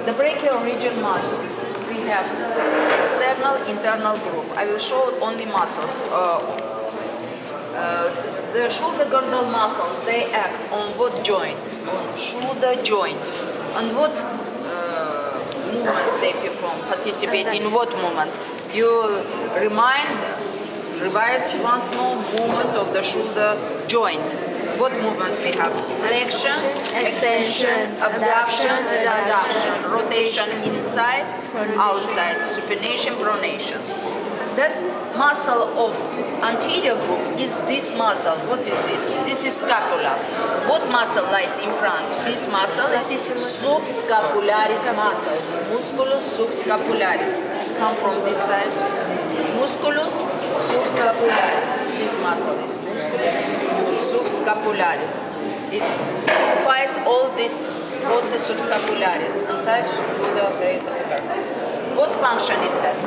the brachial region muscles, we have external, internal group. I will show only muscles. The shoulder girdle muscles, they act on what joint? On shoulder joint. And what movements they perform, participate in what movements? You revise once more movements of the shoulder joint. What movements we have? Flexion, extension, abduction, adduction, rotation inside, outside, supination, pronation. This muscle of anterior group is this muscle. What is this? This is scapula. What muscle lies in front? This muscle is subscapularis muscle. Musculus subscapularis. Come from this side. Musculus subscapularis. This muscle is musculus subscapularis. It occupies all these fossa subscapularis attached to the greater tubercle. What function it has?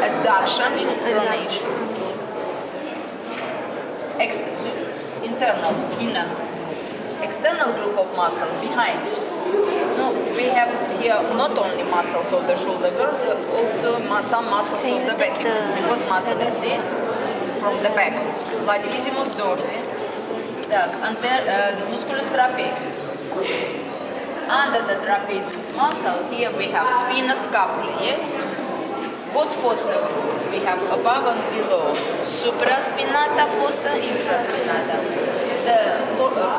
Adduction, pronation. This internal, inner, external group of muscles behind. No, we have here not only muscles of the shoulder girdle, also some muscles of the back. You can see what muscle is this from the back. Latissimus dorsi, musculus trapezius. Under the trapezius muscle, here we have spina scapula, yes? What fossa we have above and below? Supraspinata fossa, infraspinata. The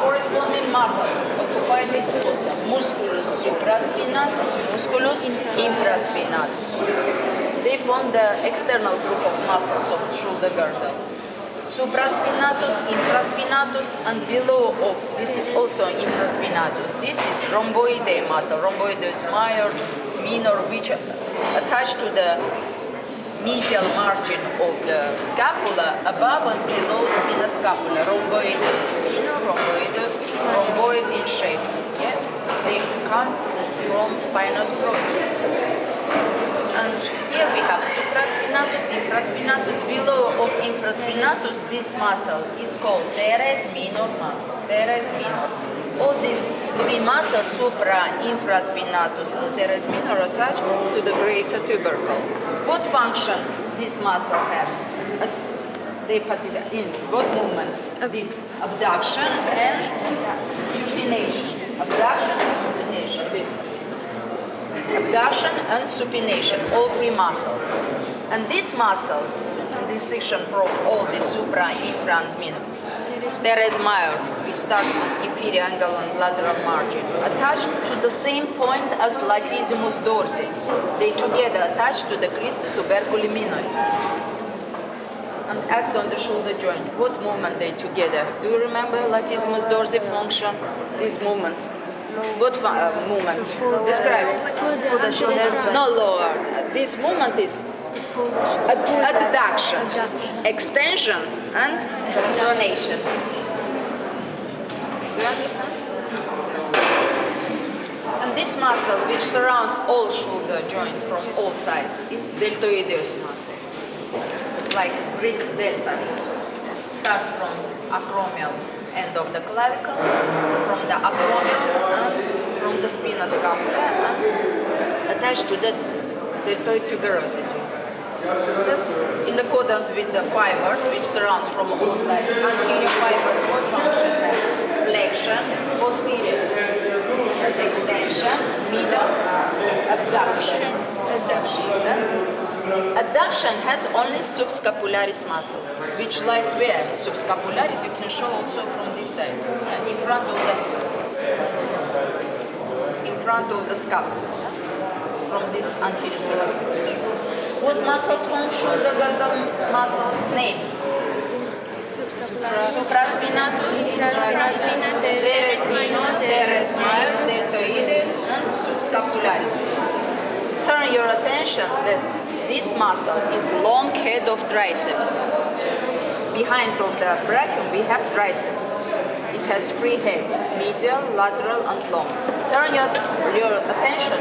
corresponding muscles occupy this fossa. Musculus supraspinatus, musculus infraspinatus. They form the external group of muscles of the shoulder girdle. Supraspinatus, infraspinatus, and below of this is also infraspinatus. This is rhomboidae muscle. Rhomboideus major, minor, which attached to the medial margin of the scapula above and below spina scapula. Rhomboideus minor, rhomboideus, rhomboid in shape. Yes, they come from spinous processes. And here we have supraspinatus, infraspinatus. Below of infraspinatus, this muscle is called teres minor muscle. Teres minor. All these three muscles, supra, infraspinatus, and teres minor, attached to the greater tubercle. What function this muscle have? They participate in what movement? This abduction and supination. Abduction and supination. This. Abduction and supination, all three muscles. And this muscle, in distinction from all the supra, infra, and minor, teres major, which starts from inferior angle and lateral margin, attached to the same point as latissimus dorsi. They together attach to the crista tuberculi minoris and act on the shoulder joint. What movement they together? Do you remember latissimus dorsi function? This movement. What movement? Describe it. Pull the shoulders back. No, lower. This movement is adduction, extension, and pronation. Do you understand? And this muscle, which surrounds all shoulder joint from all sides, is deltoideus muscle. Like Greek delta. Starts from acromial end of the clavicle, from the acromion and from the spina scapula, and attached to the deltoid tuberosity. This, in accordance with the fibers which surrounds from all sides, anterior fibers, what function? Flexion, posterior, extension, middle, abduction, adduction. Adduction has only subscapularis muscle, which lies where? Subscapularis you can show also from this side, in front of the scapula, from this anterior circumcision. What muscles form shoulder girdle muscles? Name. Supraspinatus, teres minor, teres major, deltoideus, and subscapularis. Turn your attention that this muscle is long head of triceps. Behind of the brachium we have triceps. It has three heads, medial, lateral, and long. Turn your attention.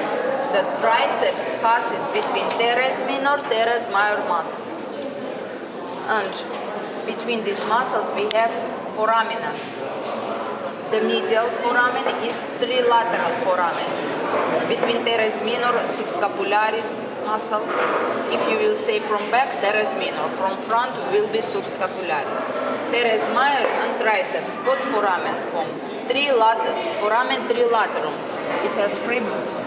The triceps passes between teres minor, teres major muscles. And between these muscles we have foramina. The medial foramen is trilateral foramen. between teres minor, subscapularis muscle. If you will say from back, teres minor. From front will be subscapularis. Teres major and triceps, both foramen form. Foramen trilaterum. It has three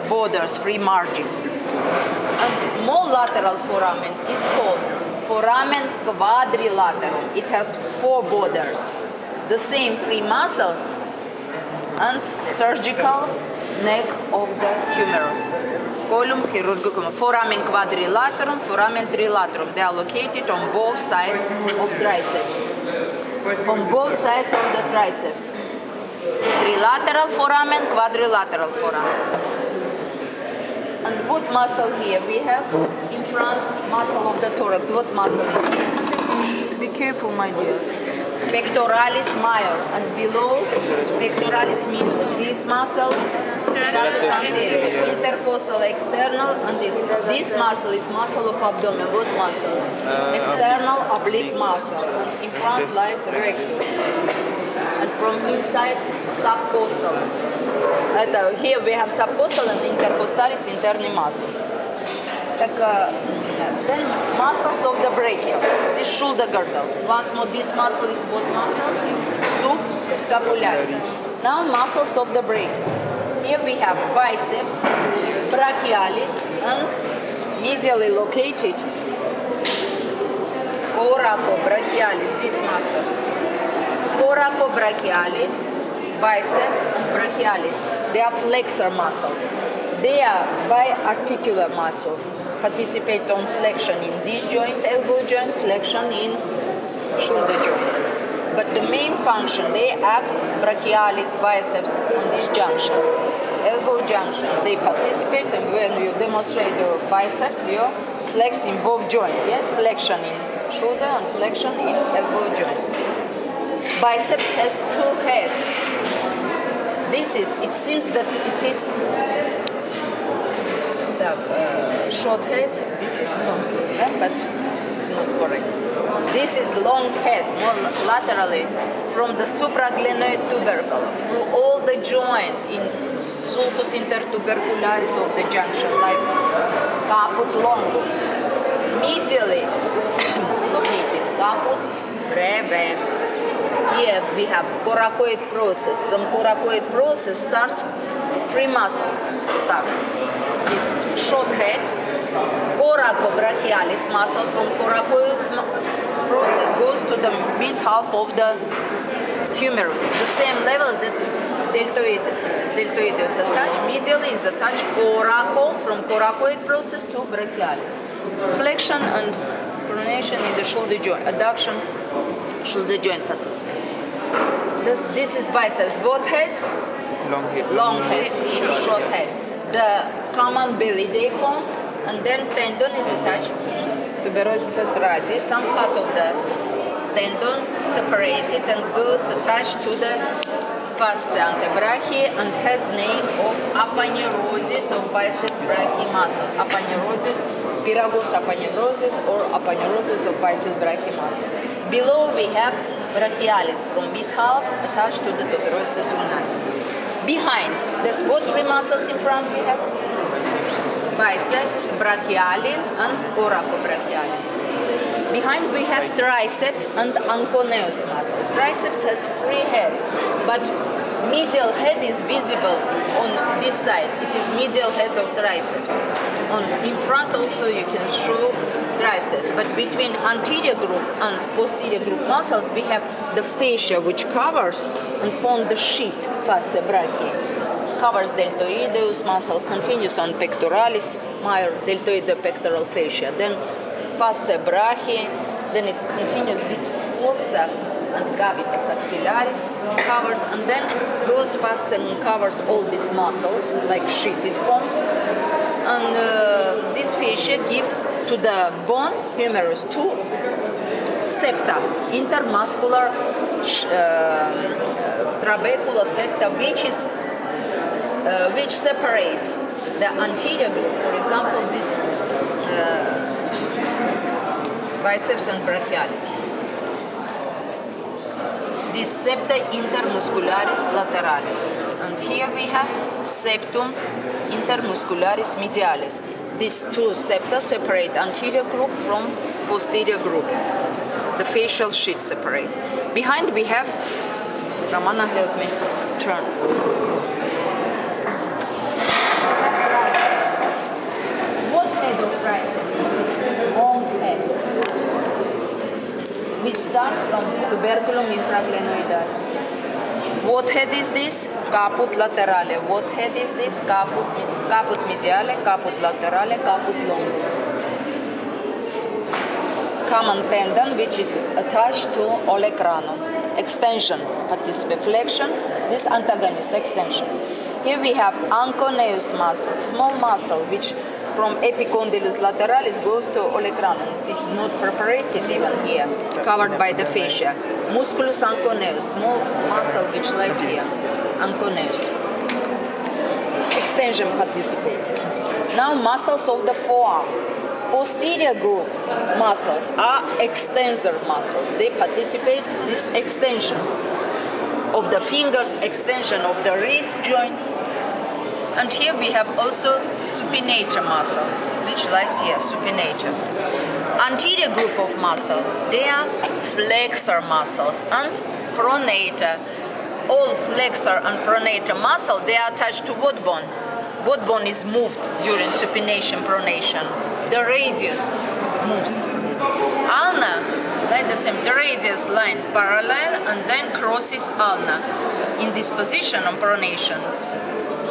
borders, three margins. And more lateral foramen is called foramen quadrilaterum. It has four borders. The same three muscles and surgical neck of the humerus. Column chirurgicum. Foramen quadrilaterum, foramen trilaterum. They are located on both sides of triceps. On both sides of the triceps. Trilateral foramen, quadrilateral foramen. And what muscle here we have? In front, muscle of the thorax. What muscle is here? Be careful, my dear. Pectoralis major, and below pectoralis minor. These muscles, serratus anterior, intercostal external, and this muscle is muscle of abdomen. What muscle? External oblique muscle. In front lies rectus. And from inside, subcostal. Here we have subcostal and intercostalis interni muscles. Then muscles of the brachial, this shoulder girdle. Once more, this muscle is what muscle? Subscapularis. Now muscles of the brachial. Here we have biceps, brachialis, and medially located coracobrachialis, this muscle. Coracobrachialis, biceps, and brachialis. They are flexor muscles. They are biarticular muscles. Participate on flexion in this joint, elbow joint, flexion in shoulder joint. But the main function, they act brachialis, biceps on this junction, elbow junction. They participate, and when you demonstrate your biceps, you flex in both joints. Yeah? Flexion in shoulder and flexion in elbow joint. Biceps has two heads. It seems that it is short head, this is long head, but it's not correct. This is long head, more laterally, from the supraglenoid tubercle, through all the joint in sulcus intertubercularis of the junction, lies caput longum. Medially located, caput breve. Here we have coracoid process. From coracoid process starts three muscles. This short head, coracobrachialis muscle. From coracoid process goes to the mid half of the humerus. The same level that deltoid is attached. Medially is attached coraco, from coracoid process to brachialis. Flexion and pronation in the shoulder joint. Adduction, shoulder joint participation. This is biceps. Both head? Long head, short head. The common belly they form, and then tendon is attached, tuberositas radius. Some part of the tendon separated and goes attached to the fascia antebrachiae and has name of aponeurosis of biceps brachii muscle. Aponeurosis, Pyragos aponeurosis, or aponeurosis of biceps brachii muscle. Below we have brachialis, from mid half attached to the tuberositas ulnaris. Behind, there's what three muscles in front we have? Biceps, brachialis, and coracobrachialis. Behind we have triceps and anconeus muscle. Triceps has three heads, but medial head is visible on this side. It is medial head of triceps. In front also you can show triceps, but between anterior group and posterior group muscles we have the fascia, which covers and forms the sheet, fascia brachii. Covers deltoideus muscle, continues on pectoralis major, deltoideo pectoral fascia. Then fascia brachii, then it continues this fossa and cavitas axillaris, covers, and then goes past and covers all these muscles like sheet it forms. And this fascia gives to the bone humerus two septa, intermuscular trabecular septa, which separates the anterior group. For example, this biceps and brachialis. This septa intermuscularis lateralis. And here we have septum intermuscularis medialis. These two septa separate anterior group from posterior group. The facial sheet separate. Behind we have, Ramana, help me turn. What head of triceps? Long head, which starts from tuberculum infraglenoidale. What head is this? Caput laterale. What head is this? Caput mediale, caput laterale, caput longo. Common tendon which is attached to olecranon. Extension, participate flexion, this antagonist, extension. Here we have anconeus muscle, small muscle which from epicondylus lateralis goes to olecranon. It is not preparated even here, covered by the fascia. Musculus anconeus, small muscle which lies here, anconeus. Extension participate. Now muscles of the forearm. Posterior group muscles are extensor muscles. They participate this extension of the fingers, extension of the wrist joint. And here we have also supinator muscle, which lies here, supinator. Anterior group of muscle, they are flexor muscles and pronator. All flexor and pronator muscle, they are attached to what bone? What bone is moved during supination, pronation? The radius moves. Ulna, like the same, the radius line parallel and then crosses ulna. In this position on pronation,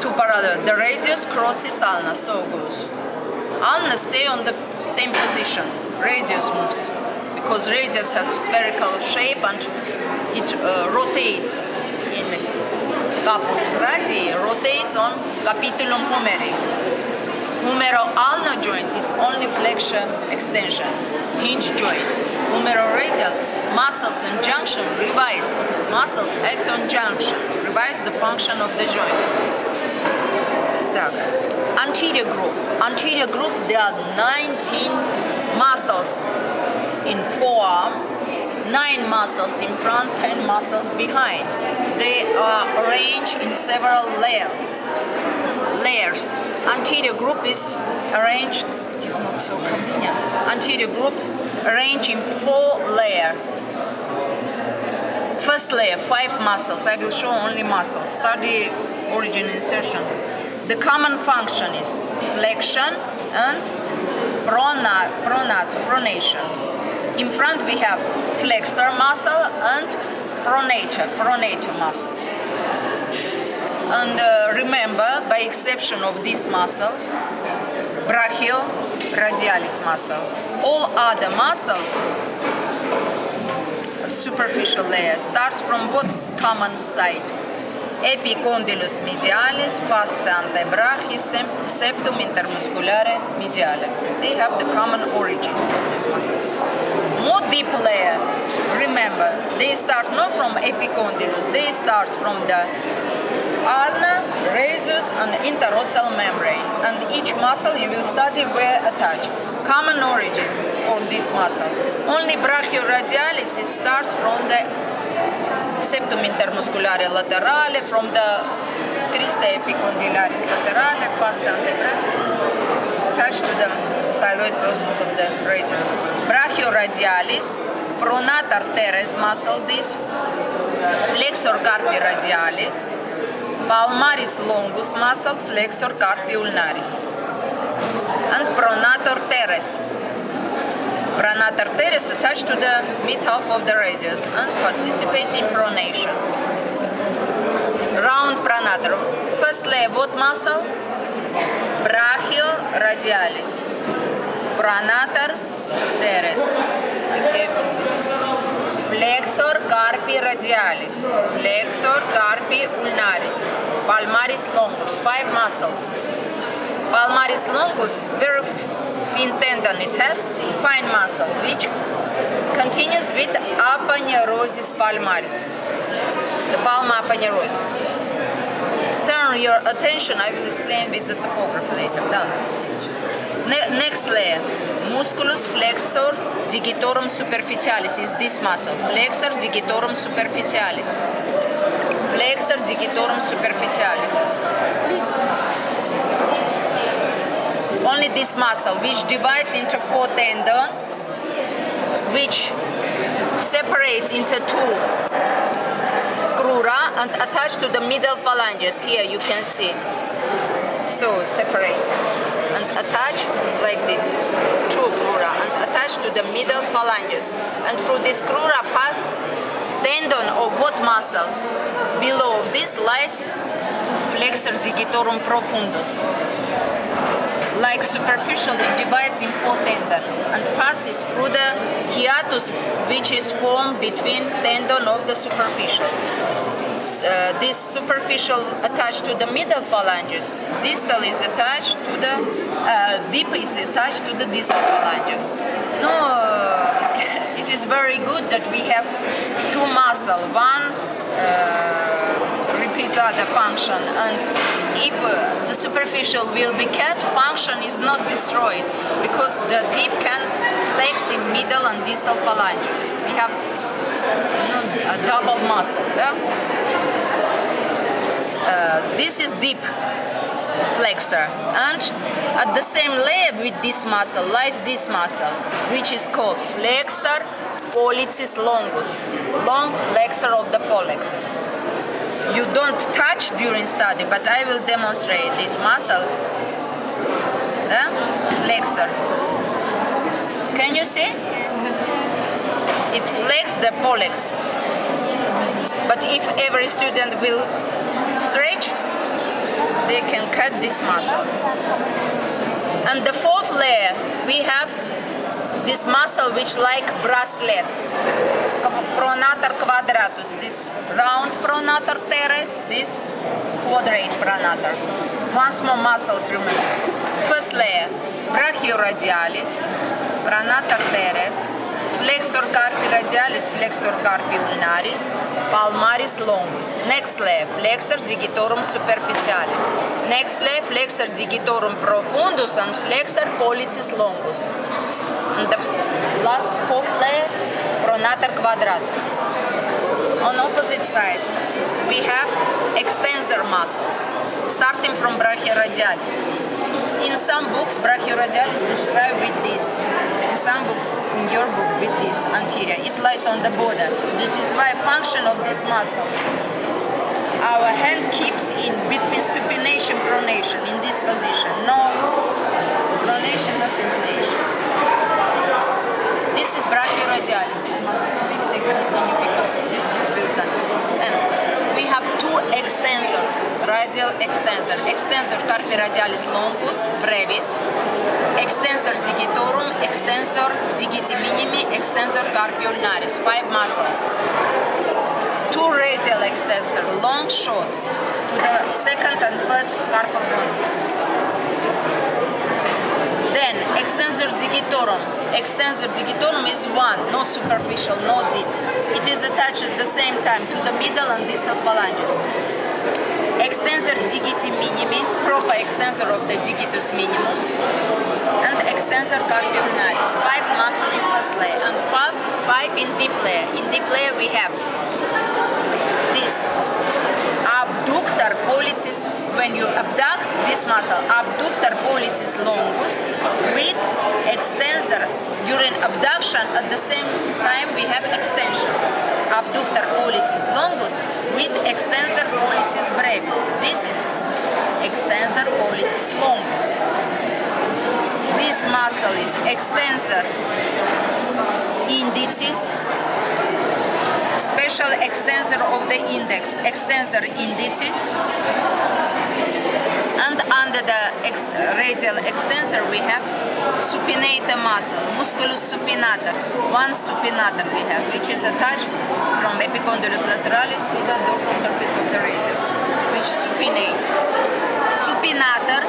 two parallel, the radius crosses ulna, so goes. Ulna stay on the same position, radius moves, because radius has spherical shape and it rotates in caput radii, rotates on capitulum humeri. Humero-ulnar joint is only flexure extension, hinge joint. Humero-radial muscles and junction revise, muscles act on junction, revise the function of the joint. Anterior group, there are 19 muscles in forearm, 9 muscles in front, 10 muscles behind. They are arranged in several layers. Anterior group is arranged, it is not so convenient. Anterior group arranged in 4 layers. First layer, 5 muscles. I will show only muscles. Study origin insertion. The common function is flexion and pronation. In front we have flexor muscle and pronator muscles. And remember, by exception of this muscle, brachioradialis muscle, all other muscle, superficial layer, starts from what's common side? Epicondylus medialis, fascia antebrachis, septum intermusculare mediale. They have the common origin of this muscle. More deep layer, remember, they start not from epicondylus, they start from the ulna, radius and interossal membrane. And each muscle you will study where attached. Common origin for this muscle. Only brachioradialis, it starts from the septum intermusculare laterale, from the crista epicondylaris laterale, fascia antebrachial, attached to the styloid process of the radius. Brachioradialis, pronator teres muscle, this, flexor carpi radialis, palmaris longus muscle, flexor carpi ulnaris, and pronator teres. Pronator teres attached to the mid-half of the radius and participate in pronation. Round pronator. First layer, what muscle? Brachioradialis. Pronator teres. Be careful. Flexor carpi radialis. Flexor carpi ulnaris. Palmaris longus. 5 muscles. Palmaris longus, very thin tendon. It has fine muscle, which continues with aponeurosis palmaris, the palmar aponeurosis. Turn your attention, I will explain with the topography later. Done. Next layer, musculus flexor digitorum superficialis is this muscle. Flexor digitorum superficialis. Flexor digitorum superficialis. Only this muscle, which divides into 4 tendons, which separates into 2 crura and attached to the middle phalanges. Here you can see. So separates and attach like this, 2 crura, and attached to the middle phalanges. And through this crura pass tendon of what muscle? Below this lies flexor digitorum profundus. Like superficially divides in 4 tendons and passes through the hiatus which is formed between tendon of the superficial. This superficial attached to the middle phalanges. Distal is attached to the deep is attached to the distal phalanges. No, it is very good that we have 2 muscles. One repeats other function, and if the superficial will be kept, function is not destroyed because the deep can flex in middle and distal phalanges. We have a double muscle. Yeah? This is deep flexor, and at the same layer with this muscle lies this muscle, which is called flexor pollicis longus, long flexor of the pollex. You don't touch during study, but I will demonstrate this muscle. Flexor. Can you see? It flexes the pollex. But if every student will stretch, they can cut this muscle. And the 4th layer, we have this muscle which like bracelet, pronator quadratus, this round pronator teres, this quadrate pronator. Once more muscles, remember. First layer, brachioradialis, pronator teres, flexor carpi radialis, flexor carpi ulnaris, palmaris longus. Next layer, flexor digitorum superficialis. Next layer, flexor digitorum profundus and flexor pollicis longus. And the last 4th layer, pronator quadratus. On opposite side, we have extensor muscles, starting from brachioradialis. In some books, brachioradialis described with this. In some book, in your book, with this anterior. It lies on the border. It is why function of this muscle. Our hand keeps in between supination, pronation, in this position. No pronation, no supination. This is brachioradialis. I must quickly continue because this builds on. And we have 2 extensor, radial extensor. Extensor carpi radialis longus, brevis. Extensor digitorum, extensor digiti minimi, extensor carpi ulnaris. 5 muscles. 2 radial extensor, long, short, to the 2nd and 3rd carpal bones. Then extensor digitorum. Extensor digitorum is 1, no superficial, no deep. It is attached at the same time to the middle and distal phalanges. Extensor digiti minimi, proper extensor of the digitus minimus, and extensor carpi ulnaris. 5 muscle in first layer and 5 in deep layer. In deep layer we have this abductor pollicis. When you abduct this muscle, abductor pollicis longus with extensor. During abduction, at the same time we have extension. Abductor pollicis longus with extensor pollicis brevis. This is extensor pollicis longus. This muscle is extensor indicis, special extensor of the index, extensor indicis, and under the radial extensor we have supinator muscle, musculus supinator. 1 supinator we have, which is attached from epicondylus lateralis to the dorsal surface of the radius, which supinates. Supinator,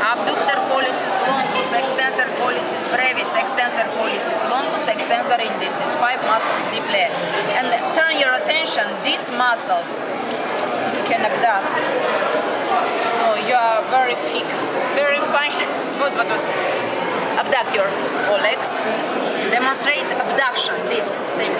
abductor pollicis longus, extensor pollicis brevis, extensor pollicis longus, extensor indicis. 5 muscles in deep layer. And turn your attention, these muscles you can abduct. Oh, you are very thick, very fine. Good. Abduct your pollex. Demonstrate abduction. This same.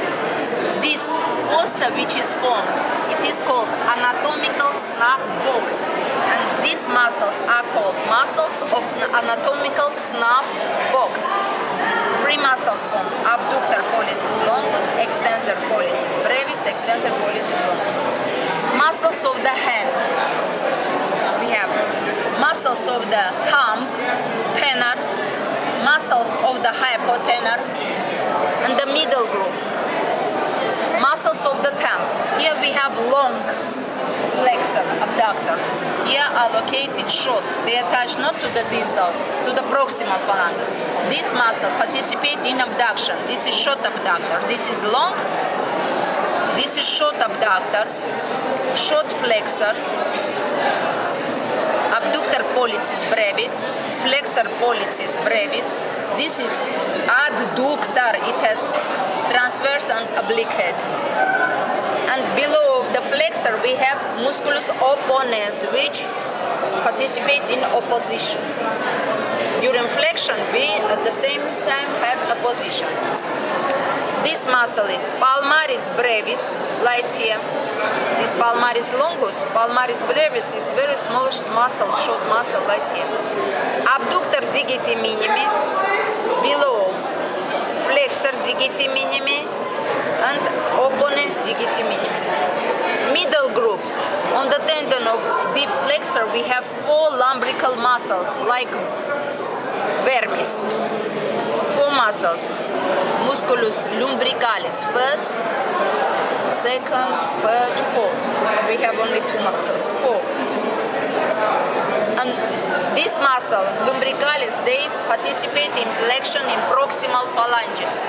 This fossa which is formed, it is called anatomical snuff box, and these muscles are called muscles of anatomical snuff box. Three muscles form: abductor pollicis longus, extensor pollicis brevis, extensor pollicis longus. Muscles of the hand. We have muscles of the thumb, tenar, muscles of the hypotenar, and the middle group. Muscles of the thumb. Here we have long flexor, abductor. Here are located short. They attach not to the distal, to the proximal phalanges. This muscle participates in abduction. This is short abductor. This is long. This is short abductor, short flexor, abductor pollicis brevis, flexor pollicis brevis. This is adductor. It has transverse and oblique head. And below the flexor we have musculus opponens, which participate in opposition. During flexion we at the same time have opposition. This muscle is palmaris brevis, lies here. This palmaris longus, palmaris brevis is very small muscle, short muscle, lies here. Abductor digiti minimi, below flexor digiti minimi, and opponens digiti minimi. Middle group. On the tendon of deep flexor we have four lumbrical muscles like vermis. Four muscles. Musculus lumbricalis first, second, third, fourth. We have only two muscles, four. And this muscle, lumbricalis, they participate in flexion in proximal phalanges,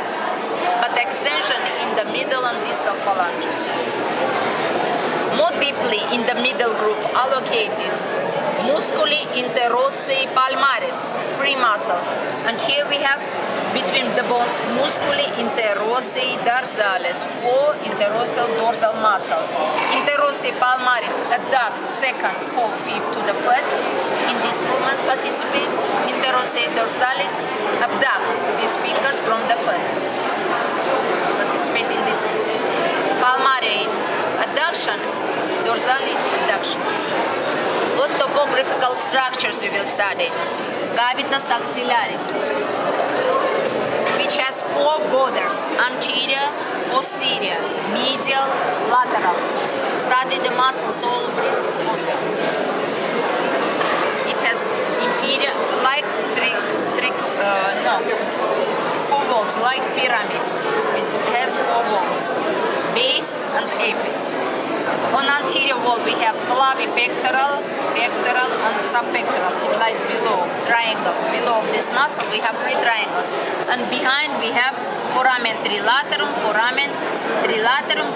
but extension in the middle and distal phalanges. More deeply in the middle group are located musculi interossei palmaris, three muscles. And here we have between the bones musculi interossei dorsalis, four interosseal dorsal muscle. Interossei palmaris adduct second, fourth, fifth to the foot. In these movements participate. Interossei dorsalis abduct these fingers from the foot. Participate in this movement. Palmari adduction, dorsali adduction. What topographical structures you will study? Cavitas axillaris, which has four borders: anterior, posterior, medial, lateral. Study the muscles all of this fossa. It has inferior, like four walls, like pyramid. It has four walls, base and apex. On anterior wall we have clavipectoral, pectoral and subpectoral. It lies below, triangles. Below this muscle we have three triangles. And behind we have foramen trilaterum,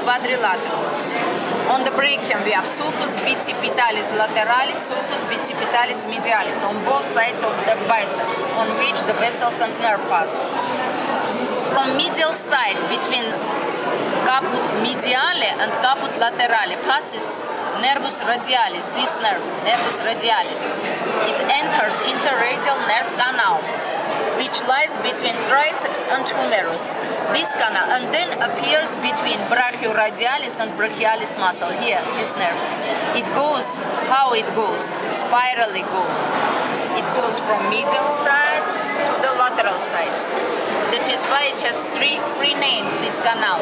quadrilaterum. On the brachium we have sulcus bicipitalis lateralis, sulcus bicipitalis medialis on both sides of the biceps, on which the vessels and nerve pass. From medial side between caput mediale and caput laterale passes nervus radialis, this nerve, nervus radialis. It enters interradial nerve canal, which lies between triceps and humerus. This canal, and then appears between brachioradialis and brachialis muscle, here, this nerve. It goes, how it goes? Spirally goes. It goes from medial side to the lateral side. That is why it has three names, this canal.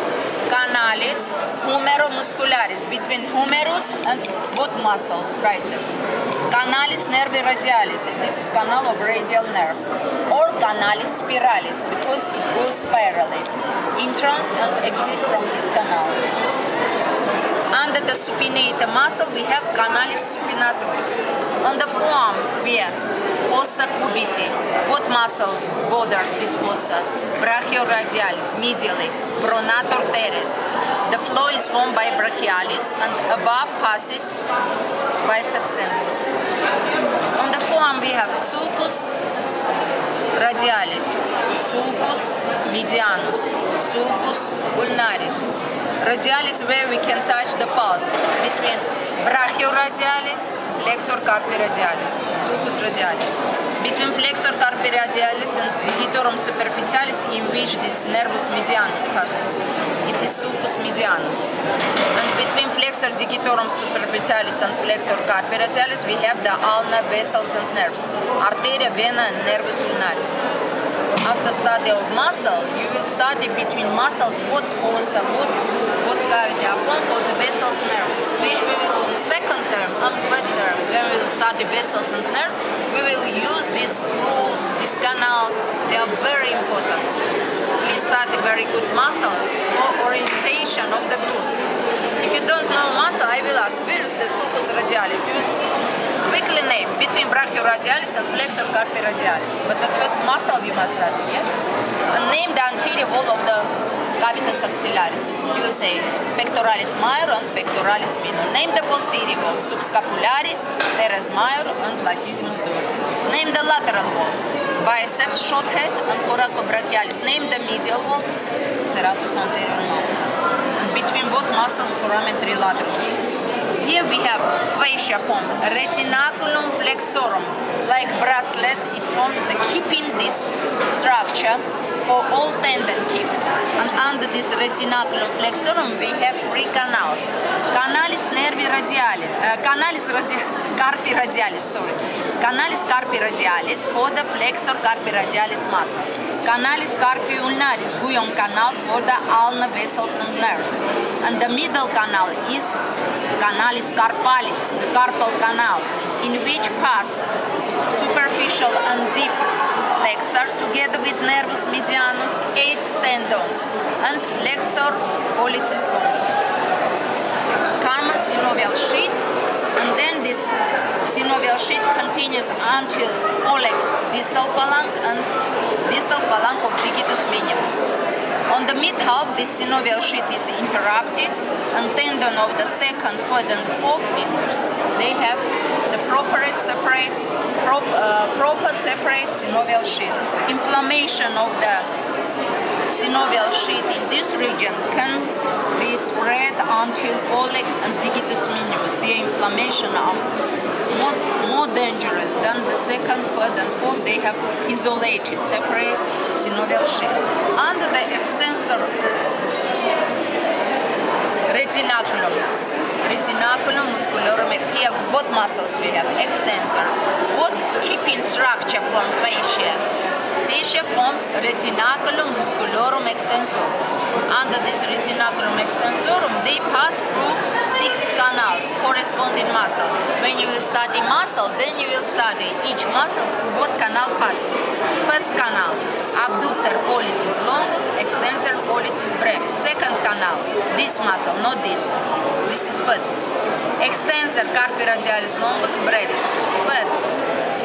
Canalis humeromuscularis, between humerus and what muscle? Triceps. Canalis nervi radialis, this is canal of radial nerve. Or canalis spiralis, because it goes spirally. Entrance and exit from this canal. Under the supinator muscle we have canalis supinatorius. On the forearm we have fossa cubiti. What muscle borders this fossa? Brachioradialis, medially, pronator teres. The flow is formed by brachialis and above passes biceps tendon. On the forearm we have sulcus radialis, sulcus medianus, sulcus ulnaris. Radialis where we can touch the pulse between brachioradialis, flexor carpi radialis, sulcus radialis. Between flexor carpi radialis and digitorum superficialis, in which this nervus medianus passes. It is sulcus medianus. And between flexor digitorum superficialis and flexor carpi radialis, we have the ulnar vessels and nerves, arteria, vena, and nervus ulnaris. After study of muscle, you will study between muscles what fossa, what cavity are formed for the vessels nerve, which we will in second term and third term, when we will study vessels and nerves, we will use these grooves, these canals. They are very important. We study very good muscle for orientation of the grooves. If you don't know muscle, I will ask, where is the sulcus radialis? You quickly name between brachioradialis and flexor carpi radialis. But at first muscle you must study, yes? And name the anterior wall of the cavitas axillaris. You will say pectoralis major and pectoralis minor. Name the posterior wall, subscapularis, teres major and latissimus dorsi. Name the lateral wall, biceps, short head and coracobrachialis. Name the medial wall, serratus anterior muscle. And between both muscles, foramen trilateral. Here we have fascia formed, retinaculum flexorum, like bracelet. It forms the keeping this structure for all tendon keep. And under this retinaculum flexorum we have three canals. Canalis nervi radialis, carpi radialis, sorry. Canalis carpi radialis for the flexor carpi radialis muscle. Canalis carpi ulnaris, Guyon canal for the ulnar vessels and nerves. And the middle canal is Canalis carpalis, the carpal canal, in which pass superficial and deep flexor together with nervus medianus, 8 tendons, and flexor pollicis longus. Common synovial sheath, and then this synovial sheath continues until pollex distal phalanx and distal phalanx of digitus minimus. On the mid-half, this synovial sheath is interrupted, and tendon of the second, third, and fourth fingers, they have the proper separate synovial sheath. Inflammation of the synovial sheath in this region can be spread until pollex and digitus minimus. The inflammation are more dangerous than the second, third, and fourth. They have isolated, separate synovial sheath. Under the extensor retinaculum musculorum, here both muscles we have extensor. What keeping structure from fascia? Fascia forms retinaculum musculorum extensor. Under this retinaculum extensorum, they pass through 6 canals corresponding muscle. When you will study muscle, then you will study each muscle what canal passes. First canal, abductor pollicis longus, extensor pollicis brevis. Second canal, this muscle, not this. This is third. Extensor carpi radialis longus brevis. Third,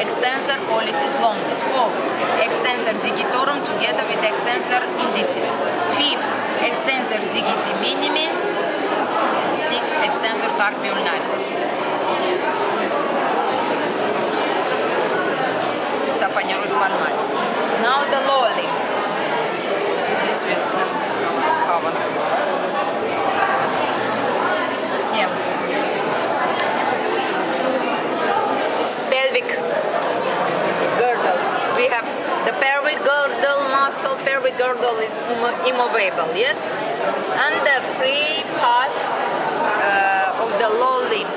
extensor pollicis longus. Fourth, extensor digitorum together with extensor indicis. Fifth, extensor digiti minimi. Sixth, extensor carpi ulnaris. Saponeurus palmaris. Now the lower limb. This will cover. Yeah. This pelvic girdle. We have the pelvic girdle muscle. Pelvic girdle is immovable, yes? And the free part of the lower limb.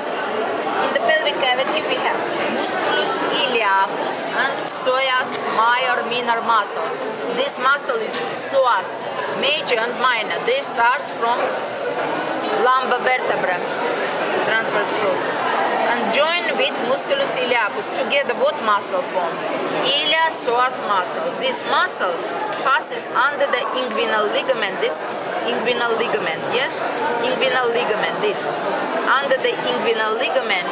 In the pelvic cavity we have musculus iliacus and psoas major minor muscle. This muscle is psoas, major and minor. They start from lumbar vertebra, transverse process, and join with musculus iliacus. Together both muscle form ilia psoas muscle. This muscle passes under the inguinal ligament. This is inguinal ligament, yes? Inguinal ligament, this. Under the inguinal ligament,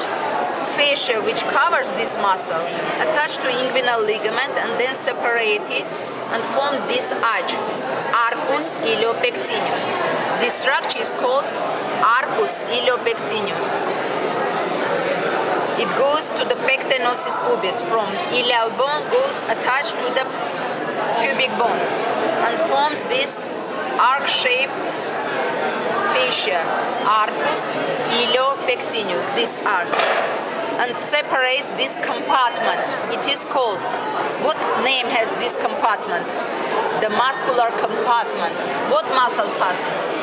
fascia which covers this muscle, attached to inguinal ligament and then separated and form this arch, arcus iliopectineus. This structure is called arcus iliopectineus. It goes to the pectenosis pubis. From iliac bone goes attached to the pubic bone and forms this arc-shaped fascia, arcus iliopectineus, this arc. and separates this compartment. It is called, what name has this compartment? The muscular compartment. What muscle passes?